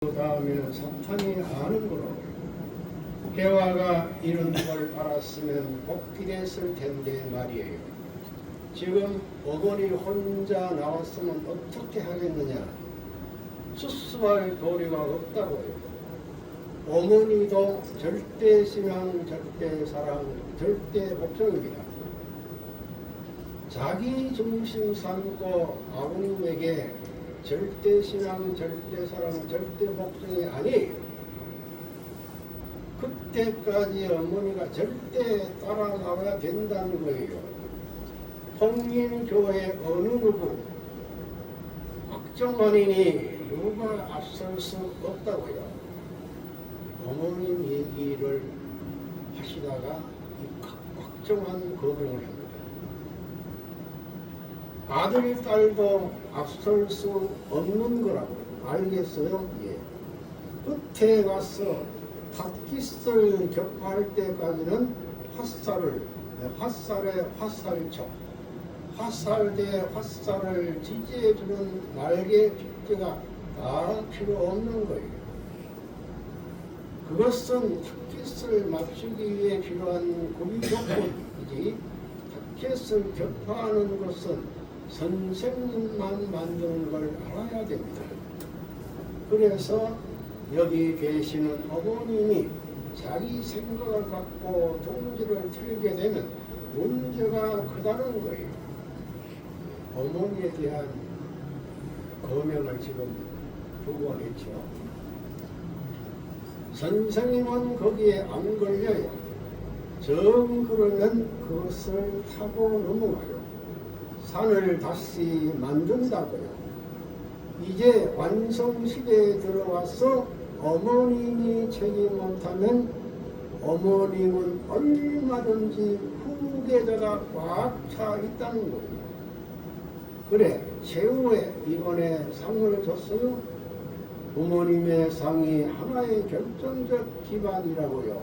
그 다음에는 사탄이 아는 거로 해와가 이런 걸 알았으면 복귀됐을 텐데 말이에요. 지금 어머니 혼자 나왔으면 어떻게 하겠느냐. 수습할 도리가 없다고요. 어머니도 절대 신앙, 절대 사랑, 절대 복종입니다. 자기 중심 삼고 아버님에게 절대 신앙, 절대 사랑, 절대 복종이 아니에요. 그때까지 어머니가 절대 따라나가야 된다는 거예요. 홍인교회 어느 누구 박정만이니 누가 앞설 수 없다고요. 어머님 얘기를 하시다가 박정한 거명을 합니다. 아들, 딸도 앞설 수 없는 거라고 알겠어요? 예. 끝에 가서 닷기슬 격파할 때까지는 화살에 화살촉, 화살 대 화살을 지지해주는 날개 핏대가 다 필요 없는 거예요. 그것은 타켓을 맞추기 위해 필요한 구비 조건이지, 타켓을 격파하는 것은 선생님만 만드는 걸 알아야 됩니다. 그래서 여기 계시는 어머님이 자기 생각을 갖고 동지를 틀게 되면 문제가 크다는 거예요. 어머니에 대한 거명을 지금 두 번 했죠. 선생님은 거기에 안 걸려요. 정 그러면 그것을 타고 넘어가요. 산을 다시 만든다고요. 이제 완성시대에 들어와서 어머님이 책임 못하면 어머님은 얼마든지 후계자가 꽉 차 있다는 거예요. 그래, 최후에 이번에 상을 줬어요. 부모님의 상이 하나의 결정적 기반이라고요.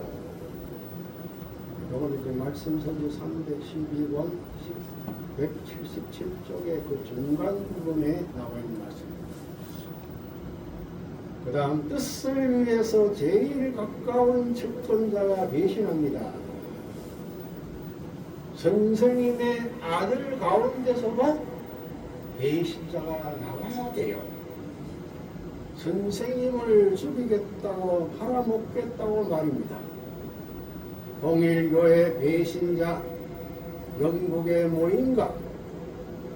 이건 이제 말씀선지 312권 177쪽의 그 중간 부분에 나와 있는 말씀입니다. 그 다음 뜻을 위해서 제일 가까운 측근자가 배신합니다. 선생님의 아들 가운데서도 배신자가 나와야 돼요. 선생님을 죽이겠다고 팔아먹겠다고 말입니다. 동일교회 배신자 영국의 모임과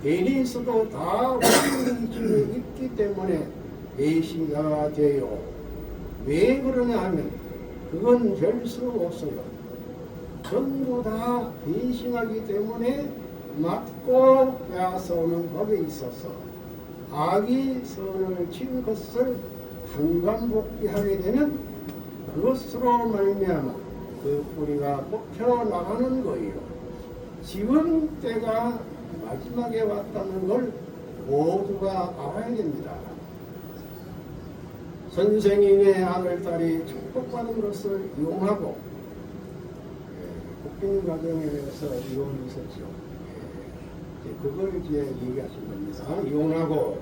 베니스도 다 우리 중에 있기 때문에 배신자가 돼요. 왜 그러냐 하면 그건 별 수 없어요. 전부 다 배신하기 때문에 맞고 빼앗아오는 법에 있어서 악이 선을 친 것을 한감복귀하게 되면 그것으로 말미암아 그 뿌리가 뽑혀 나가는 거예요. 지금 때가 마지막에 왔다는 걸 모두가 알아야 됩니다. 선생님의 아들딸이 축복받은 것을 이용하고 국빈 가정에서 이혼이 있었죠. 그걸 이제 얘기하신 겁니다. 이혼하고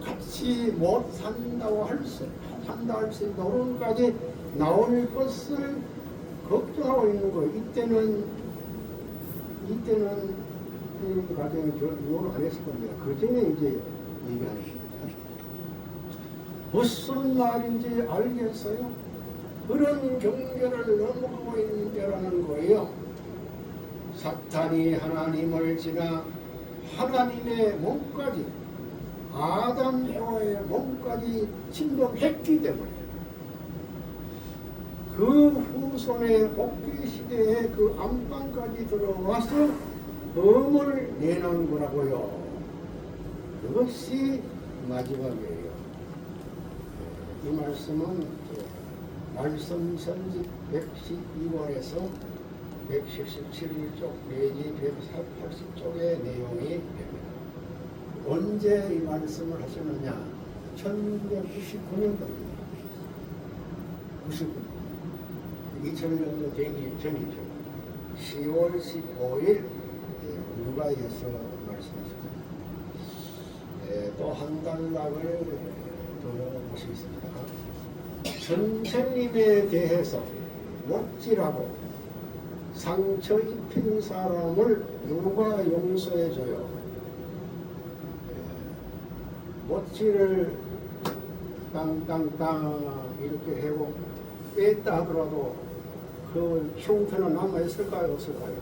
같이 못 산다고 할 수 노름까지 나올 것을 걱정하고 있는 거예요. 이때는 이 가정이 이혼을 안 했을 겁니다. 그 전에 이제 얘기하는 겁니다. 무슨 말인지 알겠어요? 그런 경계를 넘어가고 있는 때라는 거예요. 사탄이 하나님을 지나 하나님의 몸까지, 아담 해와의 몸까지 침범했기 때문에 그 후손의 복귀 시대에 그 안방까지 들어와서 범을 내놓은 거라고요. 그것이 마지막이에요. 이 말씀은 말씀선지 112권에서 177쪽 내지 180쪽의 내용이 됩니다. 언제 이 말씀을 하셨느냐? 1999년도입니다. 99년. 2000년도 되기 전이죠. 10월 15일 누가에서 말씀하셨습니다. 또 한 달락을 더 모시겠습니다. 선생님에 대해서 못지라고 상처 입힌 사람을 누가 용서해줘요? 못지를 땅땅땅 이렇게 하고 뺐다 하더라도 그 흉터는 남아있을까요? 없을까요?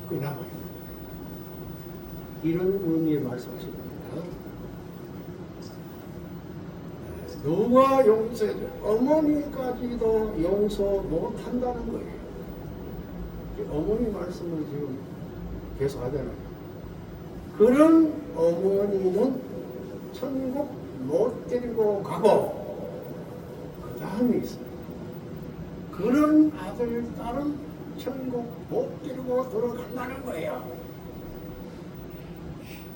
그 남아요. 이런 의미의 말씀하신 겁니다. 누가 용서해줘? 어머니까지도 용서 못한다는 거예요. 어머니 말씀을 지금 계속 하잖아요. 그런 어머니는 천국 못 데리고 가고 그 다음에 있습니다. 그런 아들, 딸은 천국 못 데리고 들어간다는 거예요.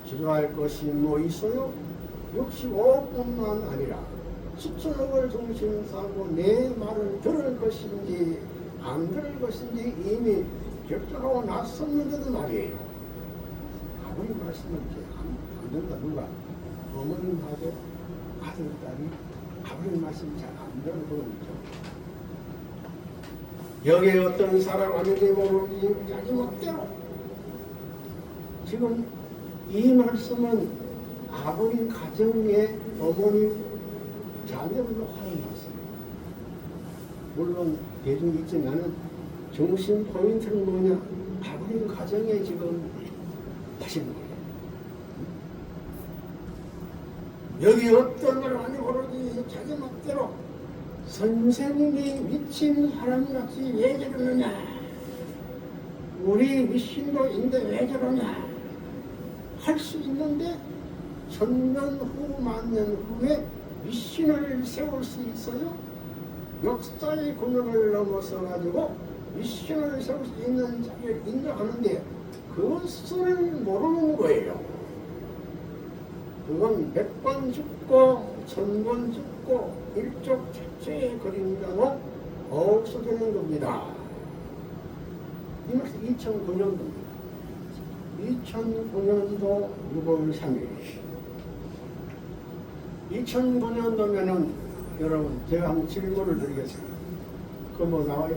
주저할 것이 뭐 있어요? 65뿐만 아니라 수천억을 중심 삼고 내 말을 들을 것인지 안 들을 것인지 이미 결정하고 났었는데도 말이에요. 아버지 말씀을 이제 안 듣는다. 누가? 어머님하고 아들, 딸이 아버지 말씀 잘 안 듣는 거죠. 여기에 어떤 사랑하는지 모르는지 자기 멋대로. 지금 이 말씀은 아버님 가정의 어머님 자녀들로 하는 말씀입니다. 물론 대중이 있지만은 중심 포인트는 뭐냐? 아버님 가정에 지금 하시는 거예요. 여기 어떤 걸 하는지 모르지 자기 멋대로 선생님이 미친 사람같이 왜 저러느냐? 우리 미신도인데 왜 저러냐? 할 수 있는데 천년 후 만년 후에 미신을 세울 수 있어요? 역사의 군역을 넘어서 가지고 미신을 세울 수 있는 자리를 인정하는데 그것을 모르는 거예요. 그건 100번 죽고 1000번 죽고 일족 자체의 그림자로 없어지는 겁니다. 이 말씀 2009년도입니다. 2009년도 6월 3일 2009년도면은 여러분 제가 한번 질문을 드리겠습니다. 그거 뭐 나와요?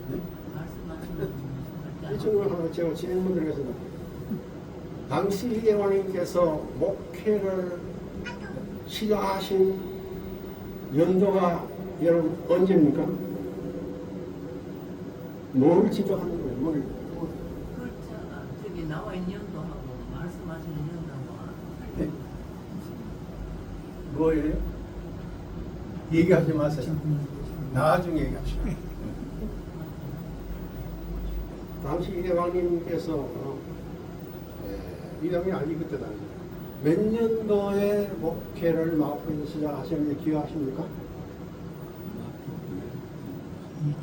네? 2009년 제가 질문 드리겠습니다. 당시 희대왕님께서 목회를 시작하신 연도가 여러분 언제입니까? 뭘 지도하는 거예요? 뭘? 저기 나와 있는 연도하고 말씀하시는 연도하고 네? 뭐예요? 얘기하지 마세요. 나중에 얘기합시다. 당시 희대왕님께서 이름이 아니 그때 당시 몇 년도에 목회를 마포에서 시작하셨는지 기억하십니까?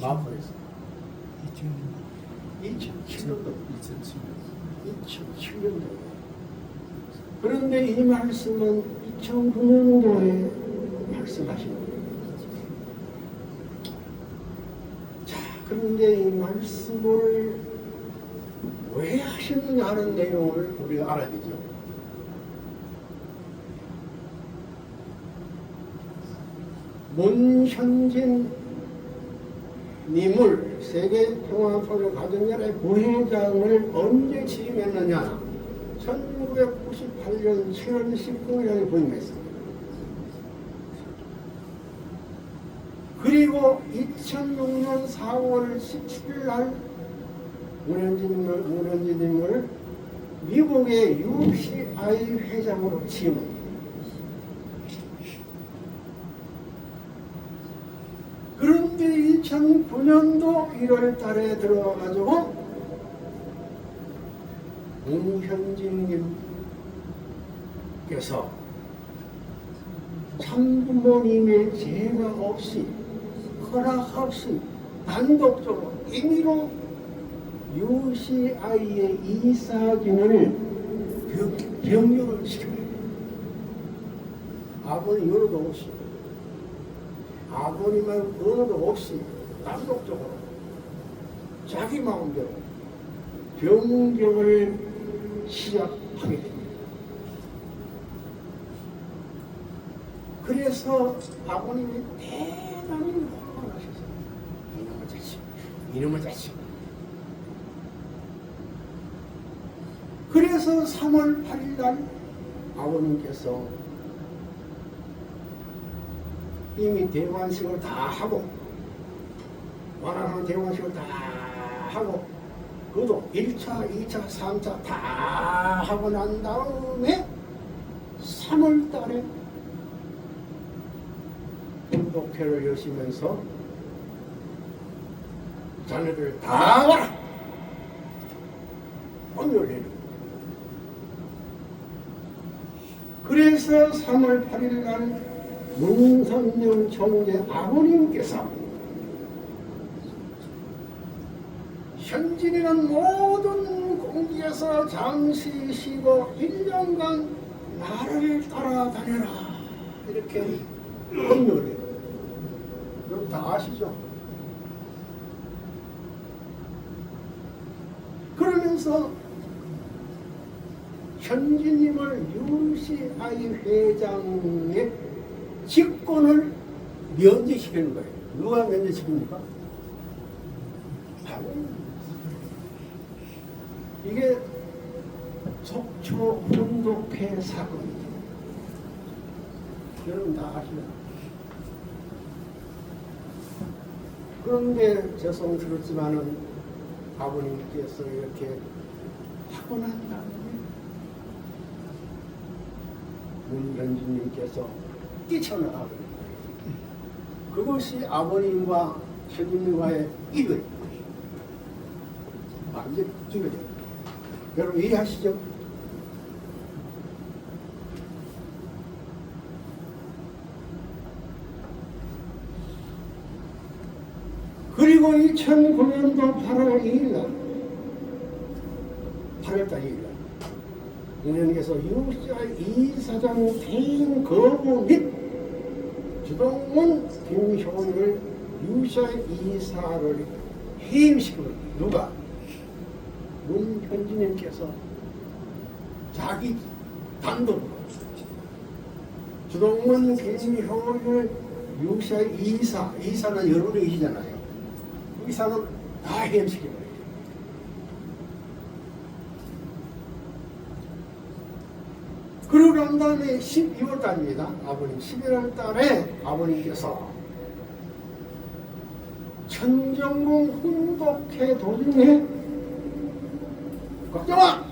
마포에서 2007년도 2007년도. 그런데 이 말씀은 2009년도에 말씀하신 거예요. 자, 그런데 이 말씀을 왜 하셨느냐 하는 내용을 우리가 알아야 되죠. 문현진 님을 세계평화토론가정연합 부회장을 언제 취임했느냐? 1998년 7월 19일에 부임했습니다. 그리고 2006년 4월 17일 날 문현진님을 미국의 UCI 회장으로 취임합니다. 그런데 2009년도 1월 달에 들어와가지고 문현진님께서 참부모님의 제가 없이 허락 없이 단독적으로 임의로 UCI의 이사진을 변경을 시켜요. 아버님 연호도 없이 아버님의 언어도 없이 단독적으로 자기 마음대로 변경을 시작하게 됩니다. 그래서 아버님이 대단히 화가 나셨어요. 이놈의 자식, 이놈의 자식. 그래서 3월 8일 날 아버님께서 이미 대관식을 다 하고 원하는 대관식을 다 하고 그것도 1차, 2차, 3차 다 하고 난 다음에 3월 달에 행복회를 여시면서 자네들 다 와라! 문 열리는 거예요. 그래서 3월 8일 날 문선영 총재 아버님께서 현진이는 모든 공기에서 잠시 쉬고 1년간 나를 따라다녀라 이렇게 명령을 여러분 다 아시죠? 그러면서 현진님을 UCI 회장의 직권을 면제시키는 거예요. 누가 면제시킵니까? 이게 속초 훈독회 사건이죠. 여러분 다 아시죠? 그런데 죄송스럽지만은 아버님께서 이렇게 하고 난 다음에 문현진님께서 뛰쳐나가는 거예요. 그것이 아버님과 현진님과의 이별. 완전 이별이에요. 여러분 이해하시죠? 그리고 2009년도 8월 2일날 8월달 2일날 은행에서 UCI 이사장 퇴임 거부 및 주동문 김효은을 UCI 이사를 해임시키는 누가? 문현진님께서 자기 단독으로 주동문 김효은을 UCI 이사는 여러 명이시잖아요. 이사는 다 해임시켜버려요. 그러고 난 다음에 12월 달입니다. 아버님 11월 달에 아버님께서 천정궁 훈독회 도중에 걱정아!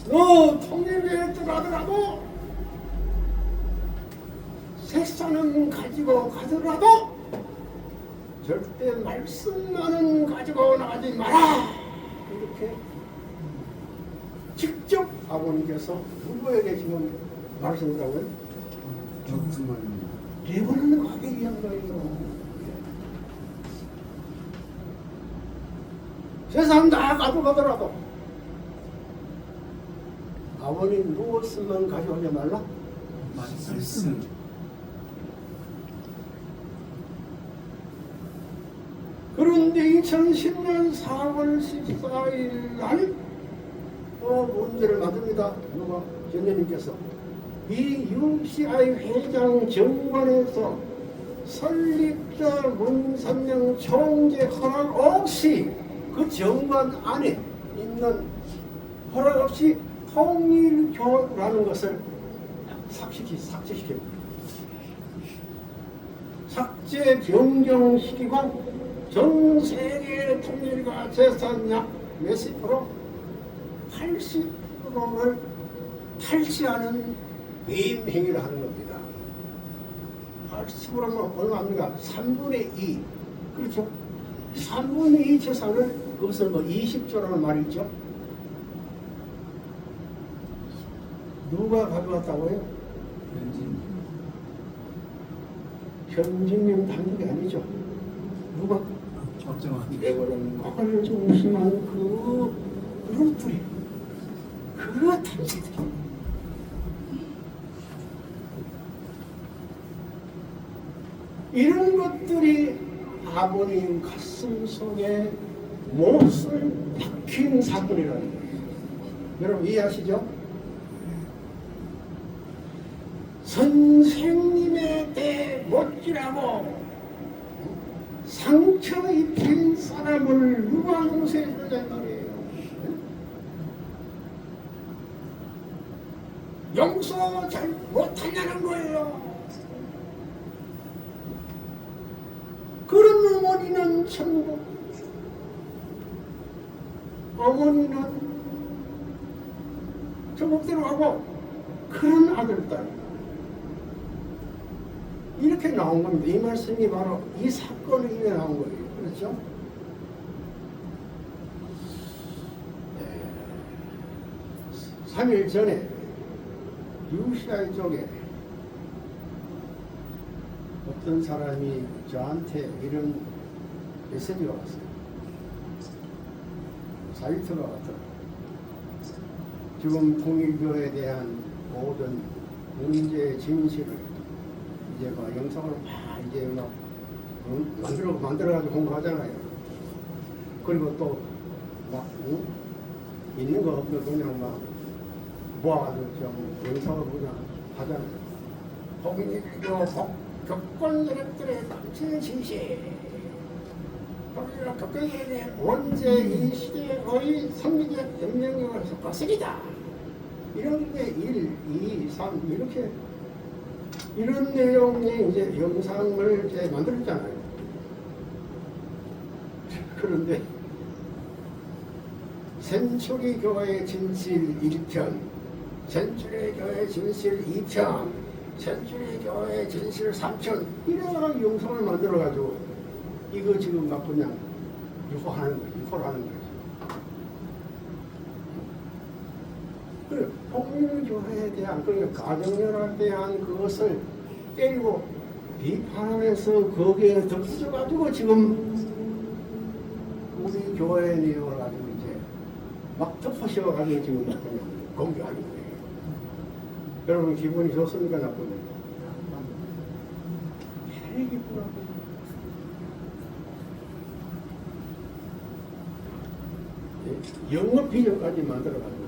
너 통일교에 들어가더라도 색상은 가지고 가더라도 절대 말씀만은 가지고 나가지 마라! 이렇게 직접 아버님께서 누구에게 지금 말씀하라고요? 대본은 가게 위한 거예요. 세상 다 가져가더라도 아버님 무엇만 가져오지 말라? 말씀. 그런데 2010년 4월 14일 날 또 문제를 만듭니다. 누가? 전현님께서 이 UCI 회장 정관에서 설립자 문선영 총재 허락 없이 그 정관 안에 있는 허락 없이 통일교라는 것을 삭제시킵니다. 삭제 변경시키고 전 세계 통일과 재산 약 몇십 프로? 80%를 탈취하는 배임 행위를 하는 겁니다. 80%는 얼마입니까? 3분의 2. 그렇죠? 3분의 2 재산을 그것을 뭐 20조라는 말이 있죠? 누가 가져왔다고요? 현진님 단독이 아니죠? 누가? 이거는 막을 중심한 그 그룹들이 그 단체들이 이런 것들이 아버님 가슴 속에 못을 박힌 사건이라는 거예요. 여러분 이해하시죠? 선생님에 대해 못지라고 상처 입힌 사람을 누가 용서해 주냐 말이에요. 용서 잘 못하냐는 거예요. 그런 어머니는 천국, 어머니는 천국대로 가고 그런 아들, 딸 이렇게 나온 겁니다. 이 말씀이 바로 이 사건을 이해 나온 거예요. 그렇죠? 3일 전에 UCI 쪽에 어떤 사람이 저한테 이런 메시지가 왔어요. 사이트가 왔더라고요. 지금 통일교에 대한 모든 문제의 진실을 이제 막 영상으로 막 이제 막 만들어가지고 공부하잖아요. 그리고 또 막 있는 거 없는 거 그냥 막 모아가지고 좀 영상으로 그냥 하잖아요. 통일교 격권 세력들의 당치는 진실, 통일교 격권 세력의 원제 이 시대의 성리적 영향력을 섞었습니다. 이런 게 1, 2, 3 이렇게 이런 내용의 이제 영상을 이제 만들었잖아요. 그런데 센츄리 교회 진실 1편, 센츄리 교회 진실 2편, 센츄리 교회 진실 3편 이런 영상을 만들어가지고 이거 지금 막 그냥 유포하는 거예요. 유포를 하는 거예요. 그 통일교회에 대한 그러니까 가정연합에 대한 그것을 때리고 비판하면서 거기에 덧붙여가지고 지금 우리 교회 내용을 가지고 이제 막 덮어씌워가지고 지금 그냥 공개하는 거예요. 여러분 기분이 좋습니까 나쁩니까? 제일 기쁘라고. 영업 비전까지 만들어가지고.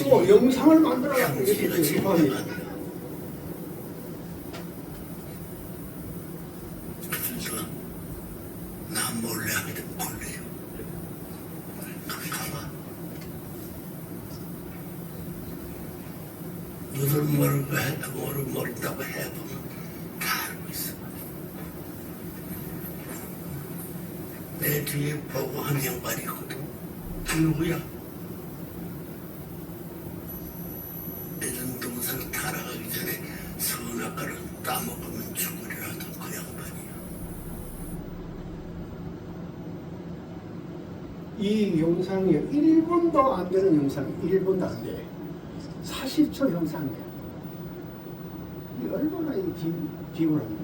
또 영상을 만들어가지고 이렇게 유포합니다. 나 몰래 하거든 몰래요. 가봐. 눈을 모르고 해도 모른다고 해보면 다 알고 있어. 내 뒤에 보고 한 양반이 있거든. 누구야? 동산을 타락하기 전에 선악과를 따먹으면 죽으리라던 그 양반이야. 이 영상이 1분도 안 되는 영상이 1분도 안 돼. 40초 영상이야. 이 얼마나 이 비굴합니까?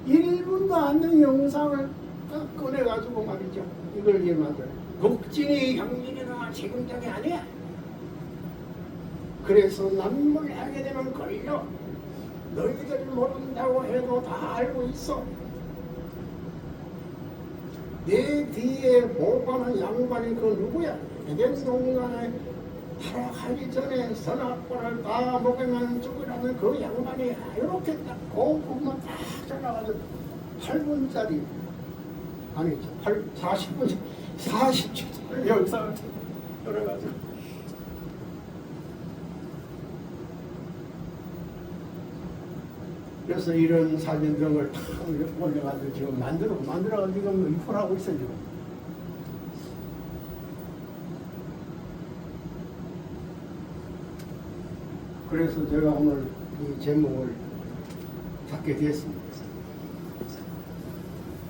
1분도 안 되는 영상을 딱 꺼내가지고 말이죠. 이걸 이제 만들어. 국진이 형님이나 책임자가 아니야. 그래서 남몰하게 되면 걸려. 너희들 모른다고 해도 다 알고 있어. 내 뒤에 보관한 양반이 그 누구야? 에덴동산에 타락하기 전에 선악과를 다 먹으면 죽으라는 그 양반이야. 이렇게 딱 고구마 딱 잘라가지고 8분짜리 아니죠. 40분 40초 영상을 열어가지고 그래서 이런 사진 등을 다 올려가지고 지금 만들어가지고 지금 유포하고 있어요 지금. 그래서 제가 오늘 이 제목을 잡게 됐습니다.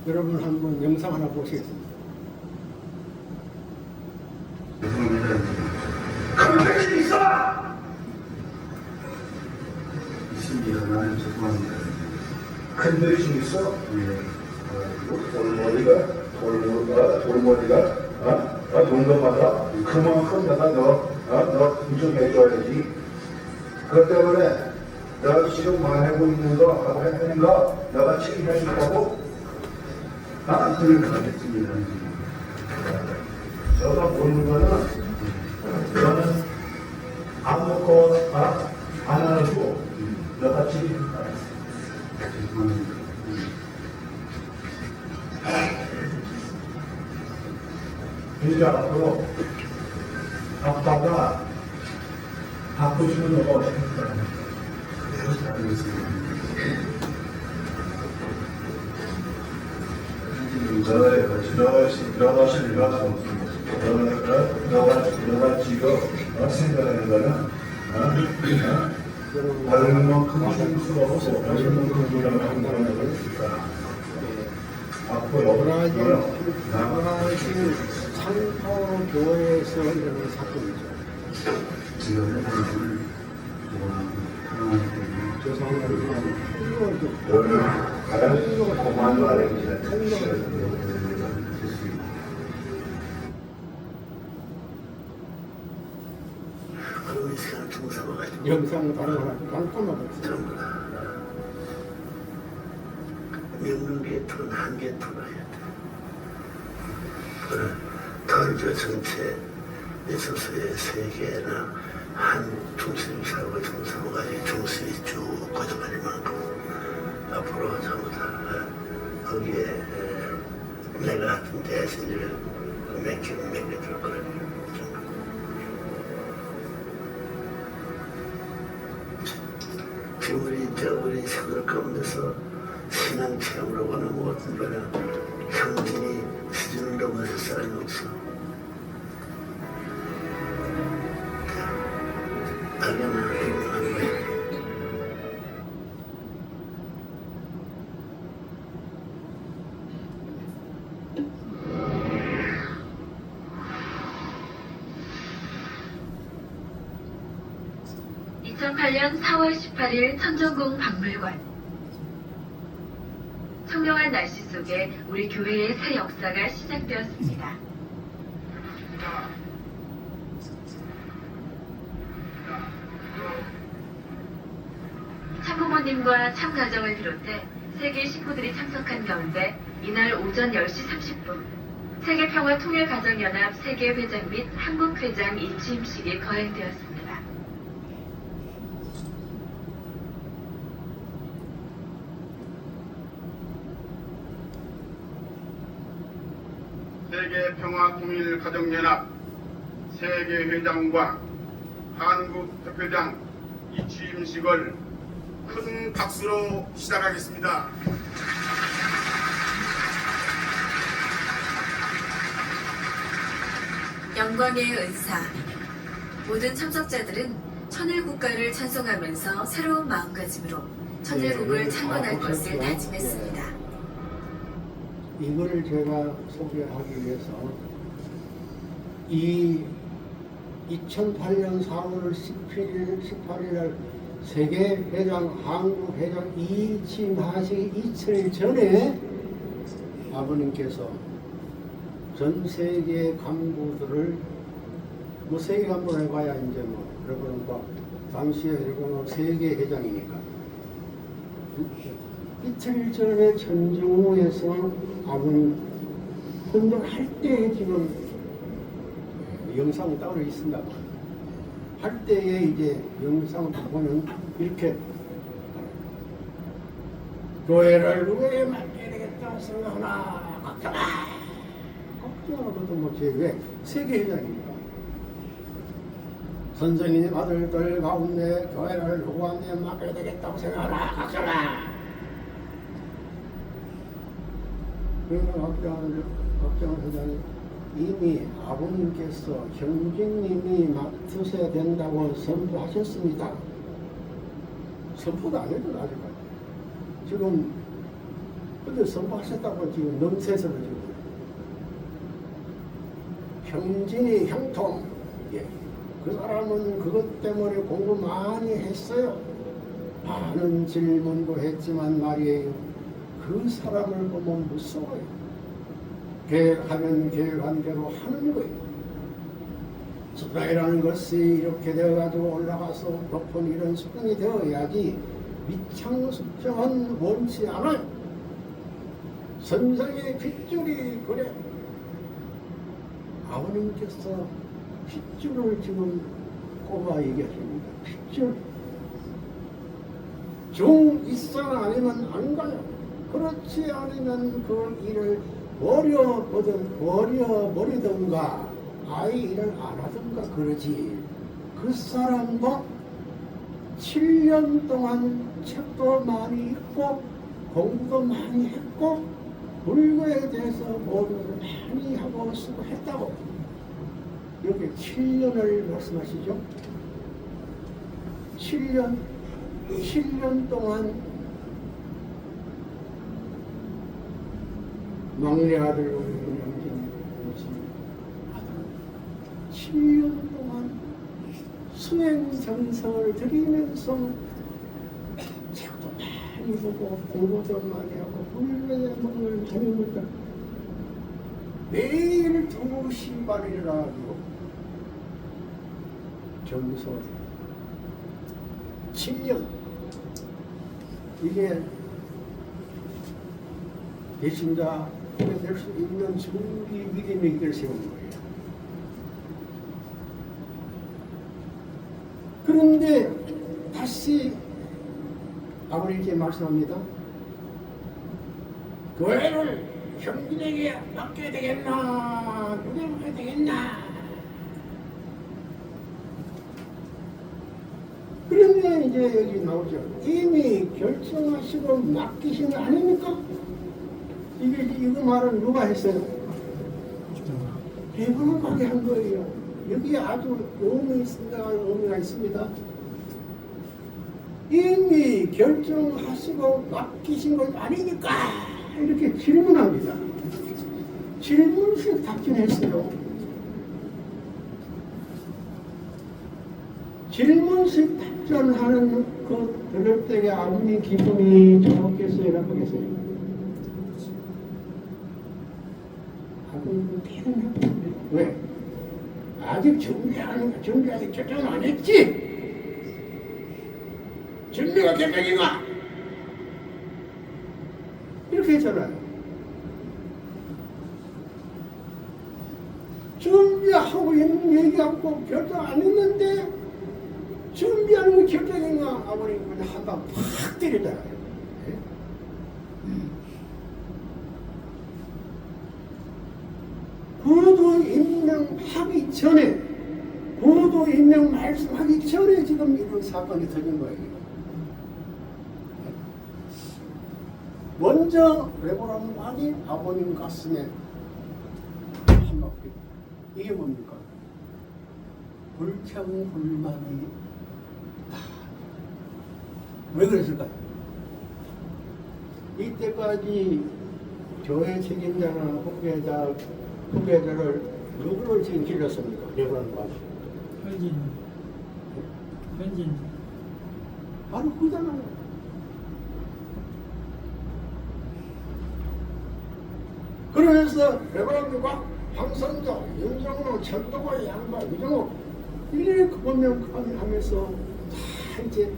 여러분 한번 영상 하나 보시겠습니다. 그런 백신 있어! 있습니다. 나는 죄송합니다. 큰 백신 있어? 네. 돌머리가, 동거마다 그만큼 내가 너 인정해줘야지. 그것 때문에 내가 지금 말하고 있는 거, 하고 하는 거, 내가 책임질 거고, 안 들을 것 같습니다. 오는 거는 너는 아무거나 안 하고 너가 지킨다. 이제 앞으로 아빠가 바꾸시는 너가 어떻게 할까? 너가 지금 생각하는 거는 얼마만큼 줄 수가 없어. 얼마만큼 주려고 한다는 걸 있으니까. 앞으로 브라질 상포 교회에서 일어난 사건이죠. 죄송합니다. 오늘 가장 고마운 말입니다. 그런 시간을 중사해가지고 영상 다른 거랑 깜깜하고 전부 다 명륜계통은 한계통을 해야 돼. 다른저 전체 있어서의 세계나 한 중심사고 중사고까지 중심이 쭉 거듭할 만큼 앞으로 전부 다 거기에 내가 같은 대신을 맡겨줄 거라고. 지금 우리 세월 가운데서 신앙 체험으로 보는 모든 거는 형진이 수준을 넘어설 사람이 없어. 당연한 행동하는 거야. (2008년 4월 18일) 천정궁 박물관. 청명한 날씨 속에 우리 교회의 새 역사가 시작되었습니다. 참부모님과 참가정을 비롯해 세계 식구들이 참석한 가운데 이날 오전 10시 30분 세계평화통일가정연합 세계회장 및 한국회장 일취임식이 거행되었습니다. 세계평화통일가정연합 세계회장과 한국협회장 이 취임식을 큰 박수로 시작하겠습니다. 영광의 은사. 모든 참석자들은 천일국가를 찬송하면서 새로운 마음가짐으로 천일국을 창건할 것을 다짐했습니다. 이거를 제가 소개하기 위해서 이 2008년 4월 18일 세계회장, 한국회장 이침하시기 이틀 전에 아버님께서 전 세계 간부들을 뭐 세계 간부를 해봐야 이제 뭐 여러분 뭐 당시에 여러분 세계회장이니까 이틀 전에 천정우에서 아버님 헌정할 때 지금 영상이 따로 있습니다. 할 때에 이제 영상을 보면 이렇게 교회를 누구에게 맡겨야 되겠다 생각하나 걱정하거든 뭐 제 왜 세계회장이니까 선생님 아들들 가운데 교회를 누구한테 맡겨야 되겠다고 생각하나 걱정하. 그러니까 박정환 회장이 이미 아버님께서 형제님이 맡으셔야 된다고 선포하셨습니다. 선포도 안 해도 아직까지. 지금 근데 선포하셨다고 지금 넘새서로 지금 형진이 형통. 예. 그 사람은 그것 때문에 공부 많이 했어요. 많은 질문도 했지만 말이에요. 그 사람을 보면 무서워요. 계획하면 계획한 대로 하는 거예요. 습관이라는 것이 이렇게 되어가지고 올라가서 높은 이런 습관이 되어야지 미창습정은 원치 않아요. 선생의 핏줄이 그래. 아버님께서 핏줄을 지금 꼽아 얘기하십니다. 핏줄. 종 있어나 아니면 안 가요. 그렇지 않으면 그 일을 버려버리든가 아예 일을 안 하든가 그러지. 그 사람도 7년 동안 책도 많이 읽고 공부도 많이 했고 불교에 대해서 모두를 많이 하고 쓰고 했다고. 여기 7년을 말씀하시죠. 7년 동안 막내 아들 영진 아들은 7년 동안 수행정성을 들이면서 책도 많이 보고 공부도 많이 하고 불교의梦을 다니니까 매일 2시 반에 일어나가지고 정서 7년 이게 배신자 될 수 있는 준비 믿음의 길을 세우는 거예요. 그런데 다시 아버님께 말씀합니다. 교회를 형님에게 맡겨야 되겠나? 누가 맡겨야 되겠나? 그런데 이제 여기 나오죠. 이미 결정하시고 맡기신 거 아닙니까? 이거 말은 누가 했어요? 대부분하게 한 거예요. 여기에 아주 의미가 있습니다. 이미 결정하시고 맡기신 것 아니니까 이렇게 질문합니다. 질문식 답변했어요. 질문식 답변하는 그 들을 때에 아버님 기분이 좋겠어요? 나쁘겠어요? 아버님 태어났는데 왜? 아직 준비하기 결정 안 했지? 준비가 결정인가? 이렇게 했잖아요. 준비하고 있는 얘기하고 결정 안 했는데 준비하는 거 결정인가? 아버님 그냥 한방 팍 때리잖아요. 구도 임명하기 전에 구도 임명 말씀하기 전에 지금 이런 사건이 터진 거예요. 먼저 레고라는 말이 아버님 가슴에 한 바퀴. 이게 뭡니까? 불평불만이 다. 왜 그랬을까요? 이때까지 교회 책임자나 후계자를 누구를 지금 길렀습니까? 레고라는 말이. 현진. 바로 그잖아요. 그러면서 레바논과 황선조, 윤정로, 천도고, 양반, 이정호 이렇게 보면 하면서 다 이제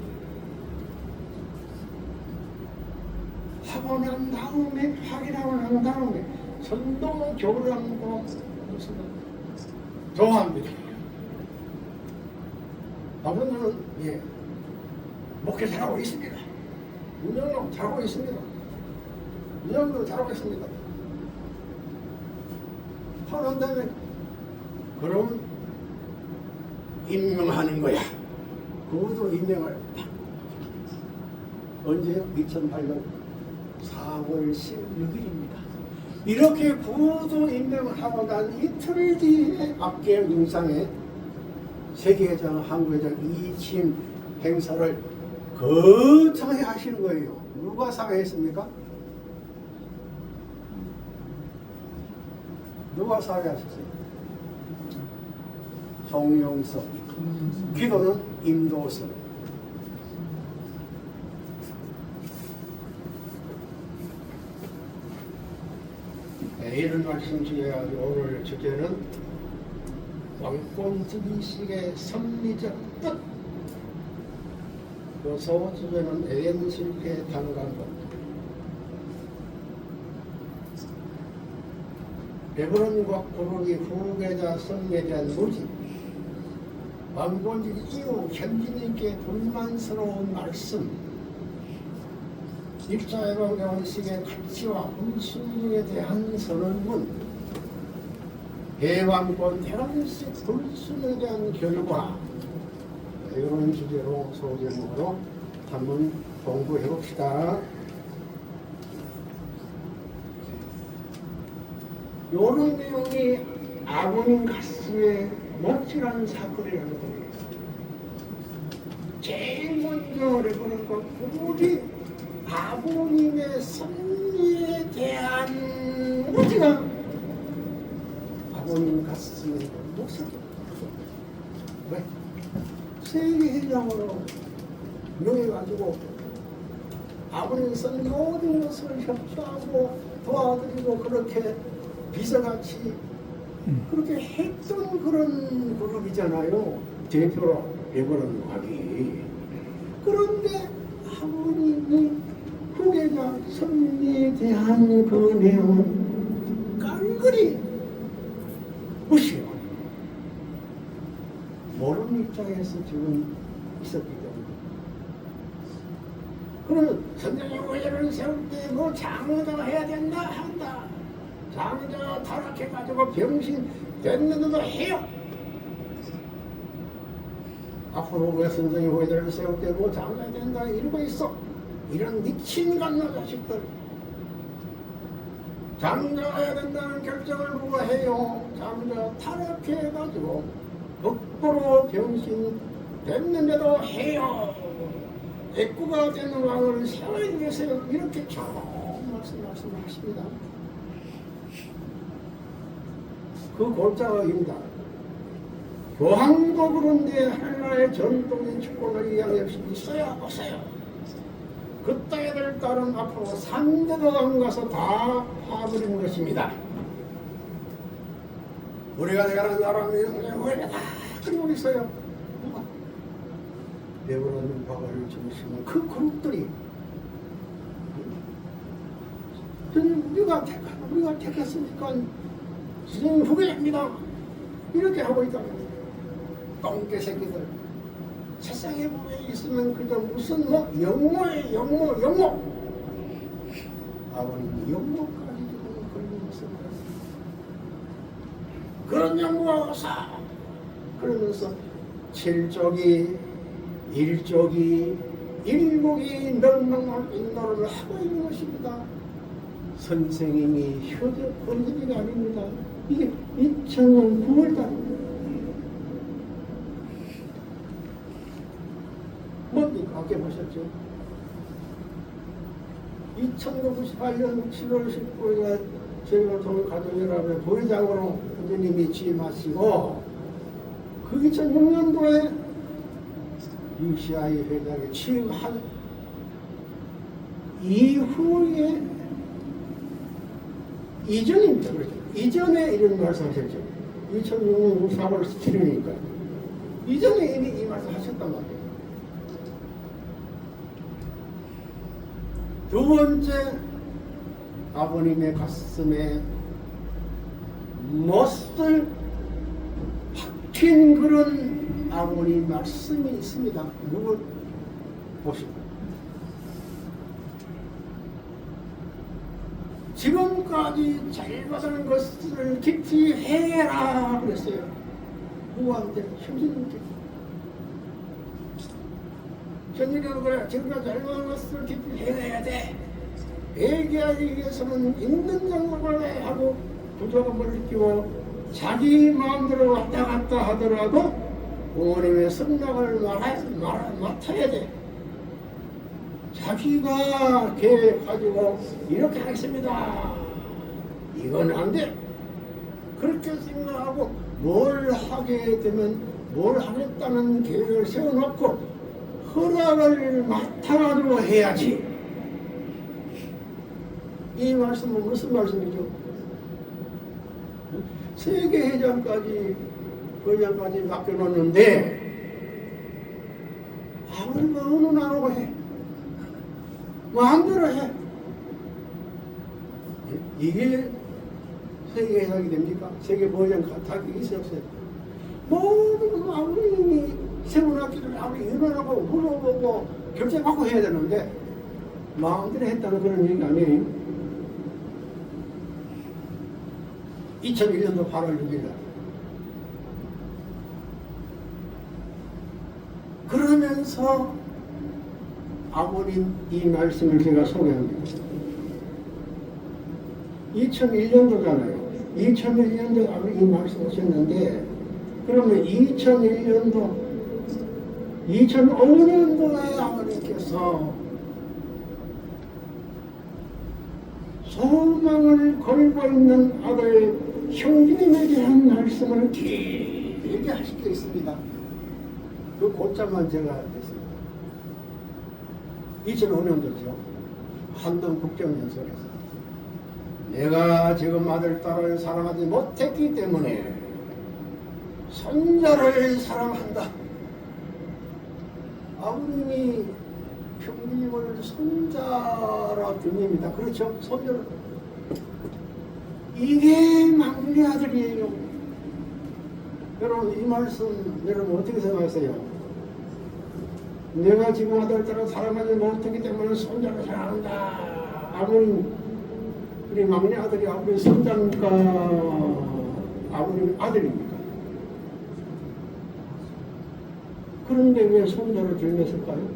하고 난 다음에 확인하고 난 다음에 천도 교랑도 무슨 좋아합니다. 아버님은 예 목회 잘하고 있습니다. 윤정로 잘하고 있습니다. 윤정로 잘하고 있습니다. 하는 다음에 그럼 임명하는 거야. 그것도 임명을 언제요? 2008년 4월 16일입니다. 이렇게 구도 임명을 하고 난 이틀 뒤에 앞계 영상에 세계회장, 한국회장 이침 행사를 거창하게 하시는 거예요. 누가 사회했습니까? 누가 사회하셨어요? 정용석. 기도는 임도석. 이런 말씀 드려야지. 오늘 주제는 왕권주의식의 섭리적 뜻. 그 소주제는 애연실패 단간법. 베드로과 고르기 후계자 성에 대한 무지 왕권직 이후 현진님께 불만스러운 말씀 일자애방정식의 가치와 훈수에 대한 선언문 대왕권 대란식 불순에 대한 결과 이런 주제로 소제목으로 한번 공부해 봅시다. 이런 내용이 아버님 가슴에 못질한 사건이라는 거예요. 제일 먼저 그런 것 우리 아버님의 섭리에 대한 무지가 아버님 가슴에 못살게. 왜? 세계회장으로 명해가지고 아버님 선 모든 것을 협조하고 도와드리고 그렇게 비서같이 그렇게 했던 그런 그룹이잖아요. 대표로 해보는 과기. 그런데 아버님이 후계자 섭리에 대한 그 내용은 깡그리 무시해요. 모르는 입장에서 지금 있었기 때문에. 그러면 선생님 의회를 세울 때 뭐 장의자가 해야 된다 한다. 장의자가 타락해가지고 병신 됐는데도 해요. 앞으로 왜 선생님 의회를 세울 때 뭐 장의자 된다 이러고 있어. 이런 미친 갓나 자식들. 장의자가 해야 된다는 결정을 누가 해요. 장의자가 타락해가지고 거꾸로 병신 됐는데도 해요. 애꾸가 되는 왕을 세워야 되세요. 이렇게 좋은 말씀을 하십니다. 그 골자가입니다. 교황도 그런데 하나의 전통의 축복을 이해할 수 있어야 없어요. 그 땅에들 따른 앞으로 3대도 안 가서 다 파버린 것입니다. 우리가 대가는 나라는 우리가 다 그리고 있어요. 배우는 바가를 중심으로 그 그룹들이 우리가 택했으니까 선생님 후계자입니다. 이렇게 하고 있다. 똥개 새끼들. 세상에 보면 있으면 그저 무슨 뭐 영모에 영모. 아버님이 영모까지 지금 걸리고 있습니다. 그런 영모가 오사. 그러면서 7쪽이 1쪽이 7이 멸망을 인도를 하고 있는 것입니다. 선생님이 휴대폰이 아닙니다. 이게 2000년 9월달 뭡니까? 아까 보셨죠? 1998년 7월 19일에 제일교통의 가정연합의 부회장으로 선생님이 취임하시고 그 2006년도에 UCI 회장에 취임한 이후에 이전입니다. 그렇죠. 이전에 이런 말씀하셨죠. 2006년 4월 17일이니까 이전에 이미 이 말씀 하셨단 말이에요. 두 번째, 아버님의 가슴에 못을 박힌 그런 아버님 말씀이 있습니다. 누굴 보시고 지금까지 잘 받은 것을 깊이 해라 그랬어요. 누구한테? 형제님께. 현진이는 그래, 지금까지 잘 받은 것을 깊이 해내야 돼. 얘기하기 위해서는 있는 장막을 해야 하고 부족함을 느끼고 자기 마음대로 왔다 갔다 하더라도 부모님의 성락을 맡아야 돼. 자기가 계획가지고 이렇게 하겠습니다. 이건 안 돼. 그렇게 생각하고 뭘 하게 되면 뭘 하겠다는 계획을 세워놓고 허락을 맡아가지고 해야지. 이 말씀은 무슨 말씀이죠? 세계회장까지 맡겨놓는데 아무리 어느 나라고 해. 마음대로 해. 이게 세계 해석이 됩니까? 세계 버전 같은 있어요 없어요? 모든 그 아버님이 세운학기를 아버지 일어나고 물어보고 결정하고 해야 되는데 마음대로 했다는 그런 얘기 아니에요. 2001년도 8월 6일 날 그러면서 아버님 이 말씀을 제가 소개합니다. 2001년도잖아요. 2001년도에 아버님 이 말씀하셨는데 그러면 2005년도에 아버님께서 소망을 걸고 있는 아들 형님에 대한 말씀을 길게 하시게 있습니다. 그 곧장만 제가 했습니다. 2005년도죠. 한동 국정연설에서 내가 지금 아들, 딸을 사랑하지 못했기 때문에 손자를 사랑한다. 아버님이 형님을 손자라 드립니다. 그렇죠? 손자를. 이게 막내 아들이에요. 여러분 이 말씀 여러분 어떻게 생각하세요? 내가 지금 아들, 딸을 사랑하지 못했기 때문에 손자를 사랑한다. 아버님 우리 막내 아들이 아버님 손자입니까? 아버님 아들입니까? 그런데 왜 손자를 들렸을까요?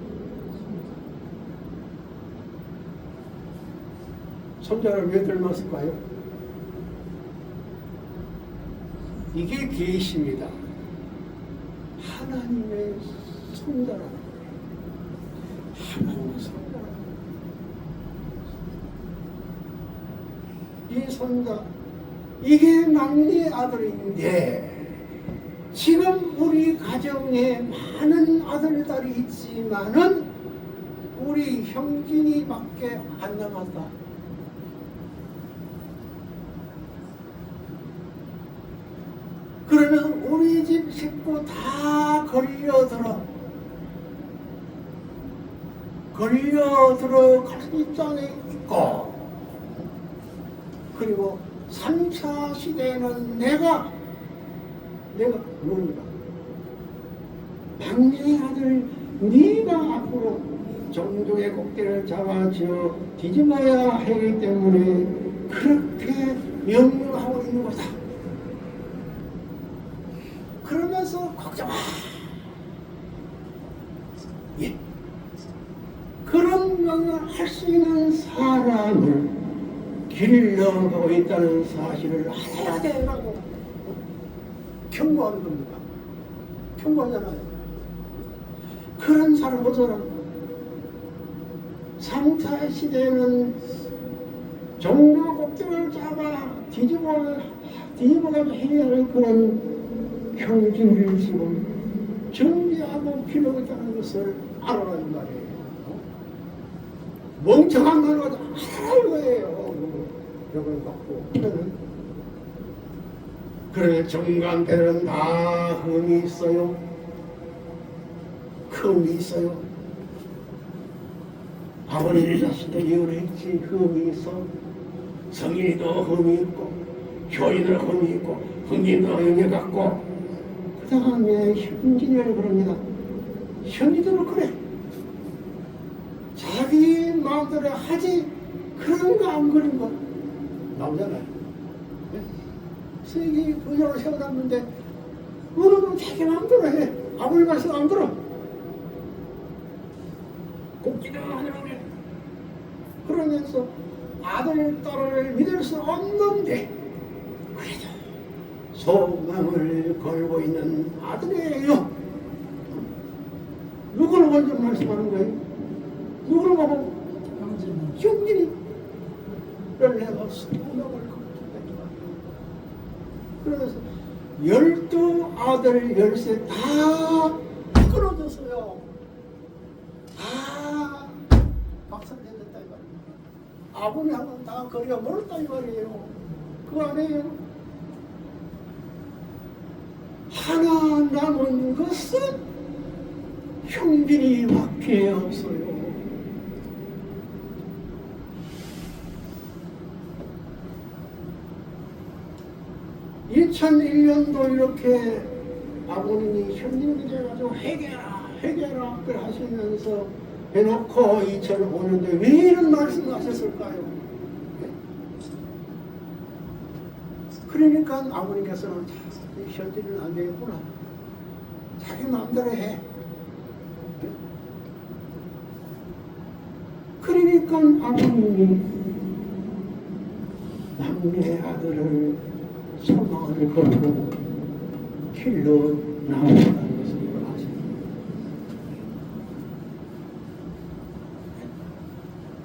손자를 왜 닮았을까요? 이게 계시입니다. 하나님의 손자라. 하나님의 손자라. 이 손자, 이게 막내 아들인데 지금 우리 가정에 많은 아들, 딸이 있지만은 우리 형진이 밖에 안 남았다. 그러면 우리 집 식구 다 걸려들어 갈수장에 있고 그리고 3차 시대에는 내가 뭡니까? 막내 아들 네가 앞으로 종족의 꼭대를 잡아쥐어 뒤집어야 하기 때문에 그렇게 명령하고 있는 거다. 그러면서 걱정 마. 예. 그런 명을 할 수 있는 사람을 길러가고 있다는 사실을 알아야 되라고 경고하는 겁니다. 경고하잖아요. 그런 사람 어쩌라고. 3차 시대는 종교 꼭대기를 잡아 뒤집어가지고 해야 할 그런 형진을 지금 정리하고 필요가 있다는 것을 알아라는 말이에요. 멍청한 말로 알아야 거예요. 벽을 받고 그래 정관배는 다 흠이 있어요. 흠이 있어요. 아버님 자신도 이혼했지. 흠이 있어. 성인이도 흠이 있고 교인도 흠이 있고 흥진도 흠이 갖고 그 다음에 현진이라고 그럽니다. 현진도 그래. 자기 마음대로 하지 그런 거 안 그런 거 나오잖아요. 세계 부자로 세워놨는데 어느 놈 자기 마음대로 해. 아버지 말씀 안 들어. 꼭지도 하느라고 해. 그러면서 아들, 딸을 믿을 수 없는데 그래도 소망을 걸고 있는 아들이에요. 누구를 먼저 말씀하는 거예요? 누구를 보고? 형진이 내가 소망을 걸고 있다. 그래서 12아들 13 다 끊어졌어요. 다 박살내졌다 이 말이에요. 아버님하고는 다 거리가 멀었다 이 말이에요. 그거 아니에요? 하나 남은 것은 형진이밖에 없어요. 2001년도 이렇게 아버님이 현님이 돼가지고 회개라 그걸 하시면서 해놓고 2005년도에 왜 이런 말씀을 하셨을까요? 그러니까 아버님께서는 현질은 안 되겠구나. 자기 마음대로 해. 그러니까 아버님이 막내 아들을 소망을 걸고 길로 나아가는 것을 아십니다.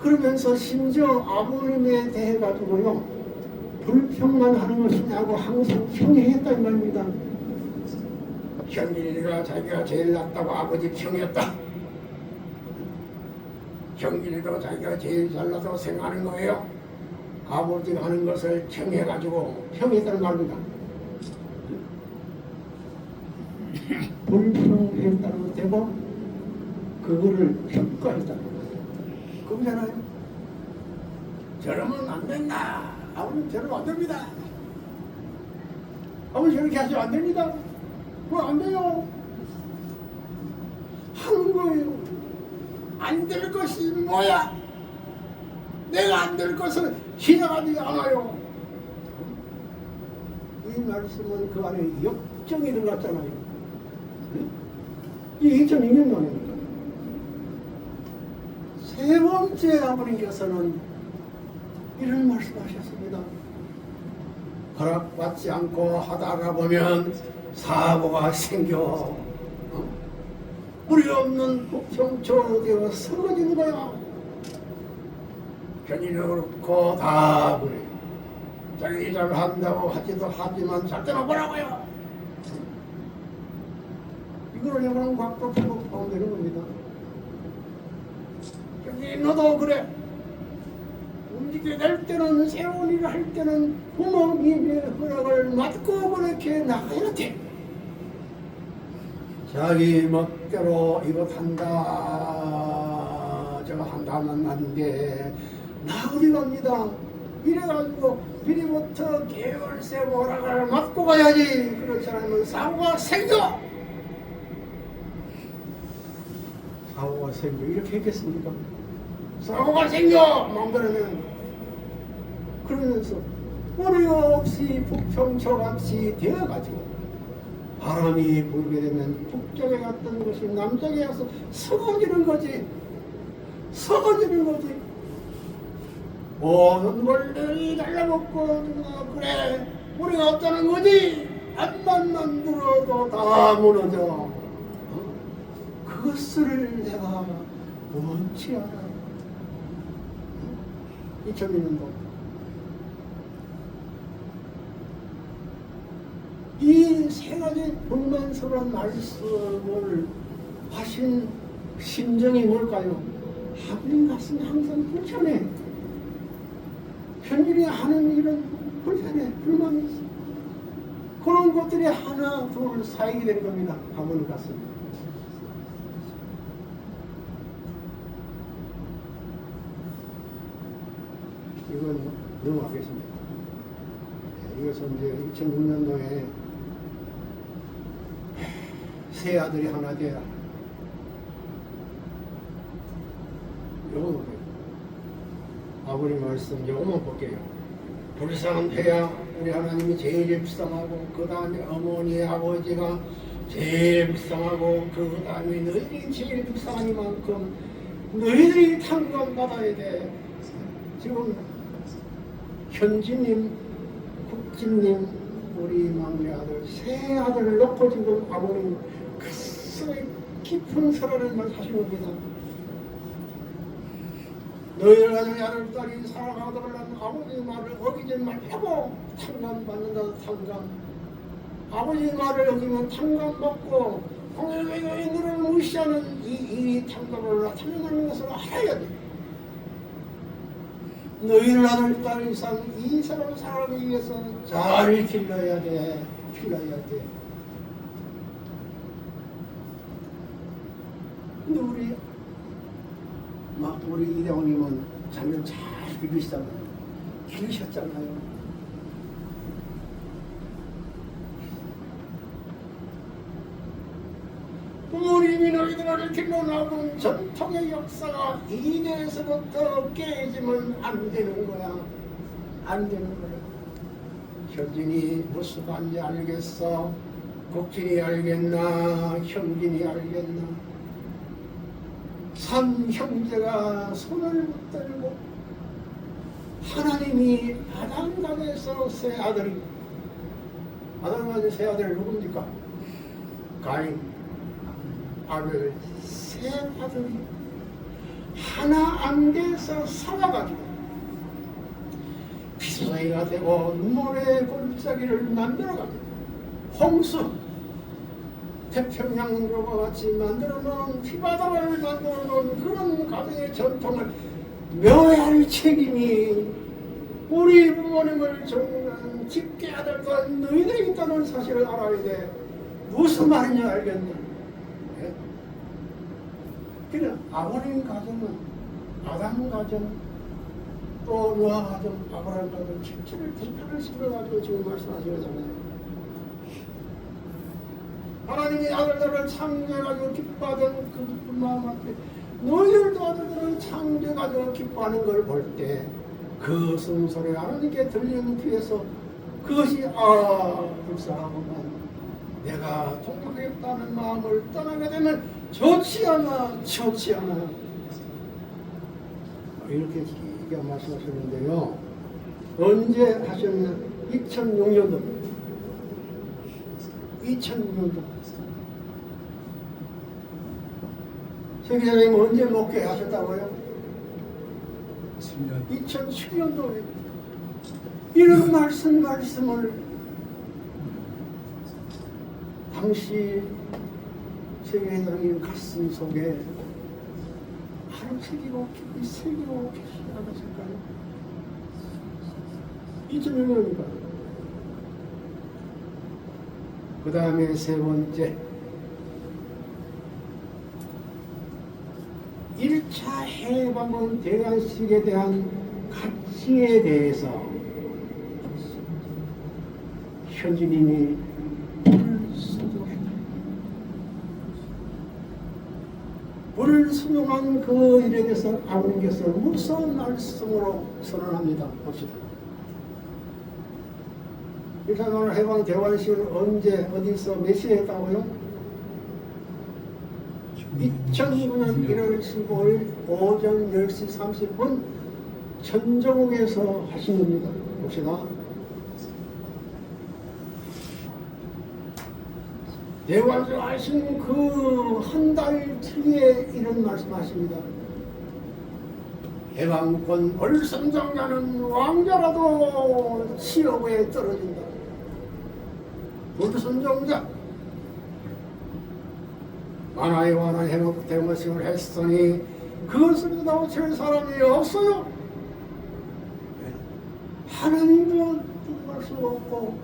그러면서 심지어 아버님에 대해 가지고요 불평만 하는 것이냐고 항상 평행했다 이 말입니다. 현진이가 자기가 제일 낫다고 아버지 평했다. 현진이도 자기가 제일 잘나서 생각하는 거예요. 아버지가 하는 것을 평해가지고 평했다는 말입니다. 불평했다는 것 되고 그거를 평가했다는 거예요. 그거잖아요. 저러면 안 된다. 아버님 저러면 안 됩니다. 아버지 저렇게 하시면 안 됩니다. 그거 안 돼요. 하는 거예요. 안 될 것이 뭐야? 내가 안 될 것을 지나가지 않아요. 이 말씀은 그 안에 역정이 들어갔잖아요. 이 2002년 말입니다. 세 번째 아버님께서는 이런 말씀하셨습니다. 허락받지 않고 하다가 보면 사고가 생겨 우리 없는 북평초되어 설거지는 거야. 현인도 그렇고 다 그래. 자기 잘 한다고 하지도 하지만 절대로 뭐라고요. 이걸 해보면 각도 회복하면 되는 겁니다. 현인 너도 그래. 움직이게 될 때는 새로운 일을 할 때는 부모님의 허락을 받고 그렇게 나가야 돼. 자기 멋대로 이것 한다 저거 한다 하면 안 돼. 나 어디 갑니다. 이래가지고 미리부터 계열세 허락을 받고 가야지. 그렇지 않으면 사고가 생겨. 사고가 생겨 이렇게 했겠습니까? 사고가 생겨 마음대로는. 그러면서 뿌리 없이 북평초같이 되어가지고 바람이 불게 되면 북쪽에 갔던 것이 남쪽에 가서 썩어지는 거지. 썩어지는 거지. 모든 걸들이 잘라먹고 그래 우리가 없다는 거지. 앞만 만들어도 다 무너져. 그것을 내가 원치 않아. 2002년도 이 세 가지 불만스러운 말씀을 하신 심정이 뭘까요? 아버님 가슴이 항상 불편해. 현일이 하는 일은 불편해. 불만이 있어. 그런 것들이 하나 둘 쌓이게 된 겁니다. 아버님 가슴이. 이건 넘어가겠습니다. 이것은 이제 2006년도에 세 아들이 하나 되라. 요거 볼게요. 아버님 말씀 요거만 볼게요. 불쌍해야 우리 하나님이 제일 불쌍하고 그 다음에 어머니 아버지가 제일 불쌍하고 그 다음에 너희들이 제일 불쌍하니만큼 너희들이 탕감받아야 돼. 지금 현지님, 국진님, 우리 막내 아들, 세 아들을 놓고 지금 아버님 가슴에 깊은 사랑을 말하시는 겁니다. 너희들 가정의 아들, 딸이 살아가도록 하는 아버지 말을 어기지 말고 탕감받는다. 탕감. 아버지 말을 어기면 탕감받고 너를 무시하는 이 탕감을 나타내는 것을 알아야 돼. 너희를 아들, 딸 이상 이 사람을 살아가기 위해서 잘 길러야 돼. 길러야 돼. 근데 우리 이대원님은 자녀를 잘 기르시잖아요. 기르셨잖아요. 부모님이 너희들을 길러나온 전통의 역사가 이내에서부터 깨지면 안 되는 거야. 안 되는 거야. 현진이 무슨 말인지 알겠어? 국진이 알겠나? 형진이 알겠나? 삼형제가 손을 붙들고 하나님이 아담간에서 세 아들이 아담간의 세 아들 누굽니까? 가인, 아벨 세 아들이 하나 안개에서 살아가지고 피서이가 되고 눈물의 골짜기를 만들어가지고 홍수 태평양과 같이 만들어놓은 피바다를 만들어놓은 그런 가정의 전통을 묘할 책임이 우리 부모님을 정말 짚게 하달까 너희들이 있다는 사실을 알아야 돼. 무슨 말인지 알겠냐? 네? 그래 아버님 가정은 아담 가정 또 노아 가정 아브라함 가정 전체를 대표를 실어가지고 지금 말씀하시잖아요. 하나님이 아들들을 창조해가지고 기뻐하던 그 기쁜 마음 앞에 너희들도 아들들을 창조해가지고 기뻐하는 걸 볼 때 그 숨소리 하나님께 들리는 귀에서 그것이 불쌍하구만 내가 동역했다는 마음을 떠나게 되면 좋지 않아 이렇게 길게 말씀하셨는데요. 언제 하셨냐? 2006년도 2006년도 세계사님 언제 목회하셨다고요? 2007년도에 이런 말씀을 당시 세계사님 가슴 속에 하루 새기고 깊이 새기고 계시지 않았을까요? 2006년이니까 그 다음에 세 번째 1차 해방군 대관식에 대한 가치에 대해서 현진님이 불을 수용한 그 일에 대해서 아버님께서 무서운 말씀으로 선언합니다. 봅시다. 일단 오늘 해방 대관식을 언제 어디서 몇 시에 했다고요? 2009년 1월 15일 오전 10시 30분 천정욱에서 하신 겁니다. 봅시다. 대관식 하신 그 한 달 뒤에 이런 말씀하십니다. 해방권 얼선장자는 왕자라도 치욕에 떨어진다. 얼선장자 만화에 관한 해목 대모식을 했으니 그것을 도와줄 사람이 없어요. 하나님도 두둑할 수 없고